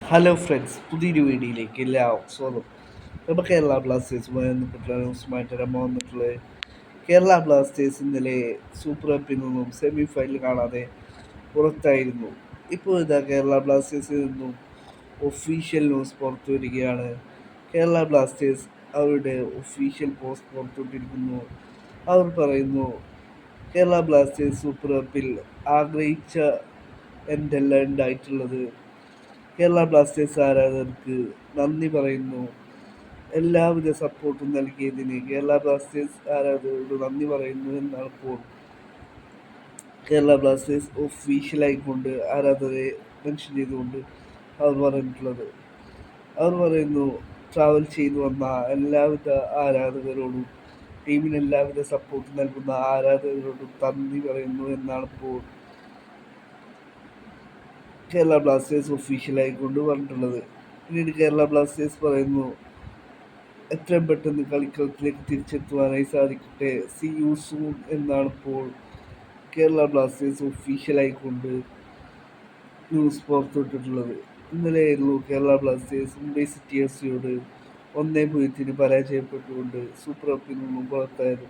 Hello friends, പുതിയൊരു വീഡിയോയിലേക്ക് എല്ലാവർക്കും സ്വാഗതം. ഇപ്പോൾ കേരള ബ്ലാസ്റ്റേഴ്സുമായി ബന്ധപ്പെട്ടുള്ള ന്യൂസുമായിട്ടാണ് വന്നിട്ടുള്ളത്. കേരള ബ്ലാസ്റ്റേഴ്സ് ഇന്നലെ സൂപ്പർ കപ്പിൽ നിന്നും സെമി ഫൈനൽ കാണാതെ പുറത്തായിരുന്നു. ഇപ്പോൾ ഇതാ കേരള ബ്ലാസ്റ്റേഴ്സിൽ നിന്നും ഒഫീഷ്യൽ ന്യൂസ് പുറത്തു വരികയാണ്. കേരള ബ്ലാസ്റ്റേഴ്സ് അവരുടെ ഒഫീഷ്യൽ പോസ്റ്റ് പുറത്തുവിട്ടിരിക്കുന്നു. അവർ പറയുന്നു, കേരള ബ്ലാസ്റ്റേഴ്സ് സൂപ്പർ കപ്പിൽ ആഗ്രഹിച്ച എന്തെല്ലാം ഉണ്ടായിട്ടുള്ളത്. കേരള ബ്ലാസ്റ്റേഴ്സ് ആരാധകർക്ക് നന്ദി പറയുന്നു. എല്ലാവിധ സപ്പോർട്ടും നൽകിയതിന് കേരള ബ്ലാസ്റ്റേഴ്സ് ആരാധകരോട് നന്ദി പറയുന്നു എന്നാണ് ഇപ്പോൾ കേരള ബ്ലാസ്റ്റേഴ്സ് ഒഫീഷ്യലായിക്കൊണ്ട് ആരാധകരെ മെൻഷൻ ചെയ്തുകൊണ്ട് അവർ പറഞ്ഞിട്ടുള്ളത്. അവർ പറയുന്നു, ട്രാവൽ ചെയ്തു വന്ന എല്ലാവിധ ആരാധകരോടും ടീമിന് എല്ലാവിധ സപ്പോർട്ടും നൽകുന്ന ആരാധകരോടും നന്ദി പറയുന്നു എന്നാണ് ഇപ്പോൾ കേരള ബ്ലാസ്റ്റേഴ്സ് ഒഫീഷ്യലായി പറഞ്ഞിട്ടുള്ളത്. പിന്നീട് കേരള ബ്ലാസ്റ്റേഴ്സ് പറയുന്നു, എത്രയും പെട്ടെന്ന് കളിക്കളത്തിലേക്ക് തിരിച്ചെത്തുവാനായി സാധിക്കട്ടെ, സി യു സൂൺ എന്നാണ് ഇപ്പോൾ കേരള ബ്ലാസ്റ്റേഴ്സ് ഒഫീഷ്യലായിക്കൊണ്ട് ന്യൂസ് പുറത്തുവിട്ടിട്ടുള്ളത്. ഇന്നലെയായിരുന്നു Kerala Blasters Mumbai city F സിയോട് 1-0 പരാജയപ്പെട്ടുകൊണ്ട് സൂപ്പർ കപ്പിൽ നിന്നും പുറത്തായത്.